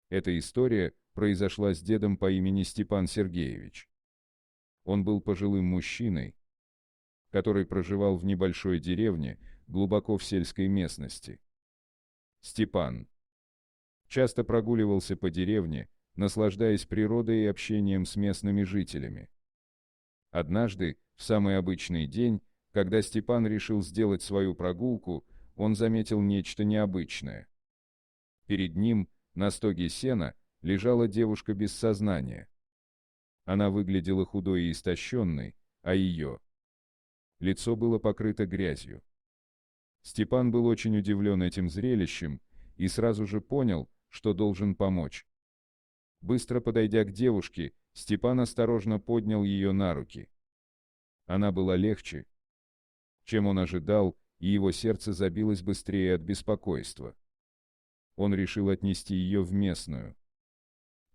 Эта история произошла с дедом по имени Степан Сергеевич. Он был пожилым мужчиной, который проживал в небольшой деревне, глубоко в сельской местности. Степан часто прогуливался по деревне, наслаждаясь природой и общением с местными жителями. Однажды, в самый обычный день, когда Степан решил сделать свою прогулку, он заметил нечто необычное. Перед ним, на стоге сена, лежала девушка без сознания. Она выглядела худой и истощенной, а ее лицо было покрыто грязью. Степан был очень удивлен этим зрелищем и сразу же понял, что должен помочь. Быстро подойдя к девушке, Степан осторожно поднял ее на руки. Она была легче, чем он ожидал, и его сердце забилось быстрее от беспокойства. Он решил отнести ее в местную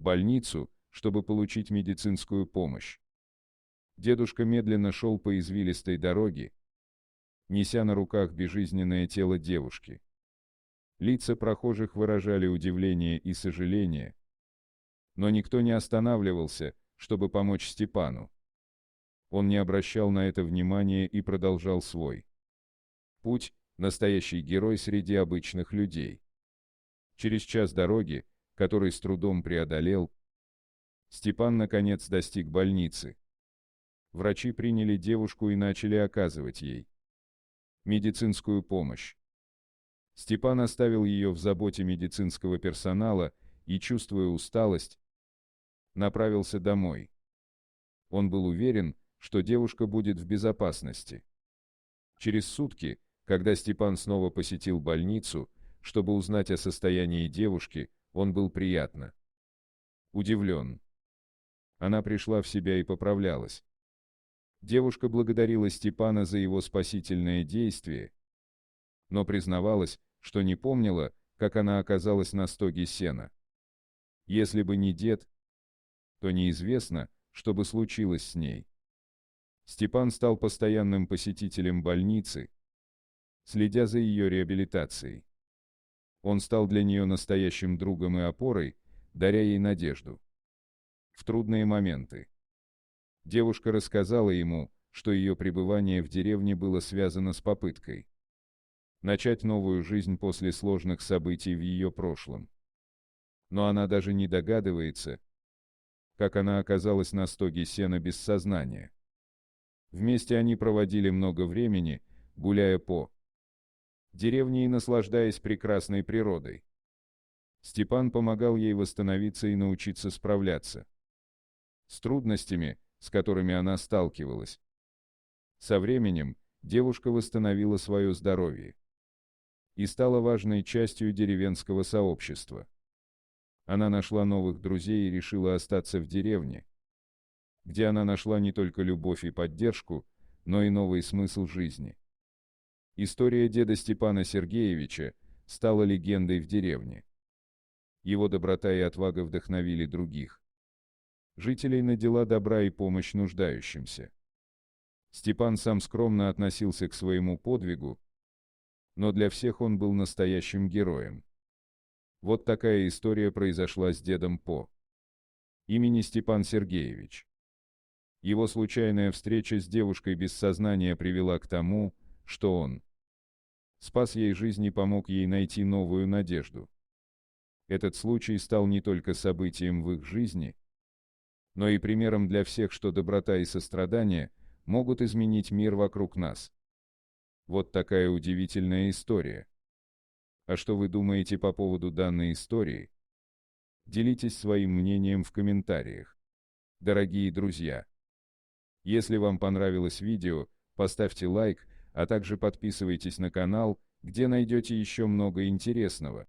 больницу, чтобы получить медицинскую помощь. Дедушка медленно шел по извилистой дороге, неся на руках безжизненное тело девушки. Лица прохожих выражали удивление и сожаление, но никто не останавливался, чтобы помочь Степану. Он не обращал на это внимания и продолжал свой путь, настоящий герой среди обычных людей. Через час дороги, который с трудом преодолел, Степан наконец достиг больницы. Врачи приняли девушку и начали оказывать ей медицинскую помощь. Степан оставил ее в заботе медицинского персонала и, чувствуя усталость, направился домой. Он был уверен, что девушка будет в безопасности. Через сутки, когда Степан снова посетил больницу, чтобы узнать о состоянии девушки, он был приятно удивлен. Она пришла в себя и поправлялась. Девушка благодарила Степана за его спасительное действие, но признавалась, что не помнила, как она оказалась на стоге сена. Если бы не дед, то неизвестно, что бы случилось с ней. Степан стал постоянным посетителем больницы, следя за ее реабилитацией. Он стал для нее настоящим другом и опорой, даря ей надежду в трудные моменты. Девушка рассказала ему, что ее пребывание в деревне было связано с попыткой начать новую жизнь после сложных событий в ее прошлом. Но она даже не догадывается, как она оказалась на стоге сена без сознания. Вместе они проводили много времени, гуляя по деревне и наслаждаясь прекрасной природой. Степан помогал ей восстановиться и научиться справляться с трудностями, с которыми она сталкивалась. Со временем девушка восстановила свое здоровье и стала важной частью деревенского сообщества. Она нашла новых друзей и решила остаться в деревне, где она нашла не только любовь и поддержку, но и новый смысл жизни. История деда Степана Сергеевича стала легендой в деревне. Его доброта и отвага вдохновили других жителей на дела добра и помощь нуждающимся. Степан сам скромно относился к своему подвигу, но для всех он был настоящим героем. Вот такая история произошла с дедом по имени Степан Сергеевич. Его случайная встреча с девушкой без сознания привела к тому, что он спас ей жизнь и помог ей найти новую надежду. Этот случай стал не только событием в их жизни, но и примером для всех, что доброта и сострадание могут изменить мир вокруг нас. Вот такая удивительная история. А что вы думаете по поводу данной истории? Делитесь своим мнением в комментариях. Дорогие друзья, если вам понравилось видео, поставьте лайк, а также подписывайтесь на канал, где найдете еще много интересного.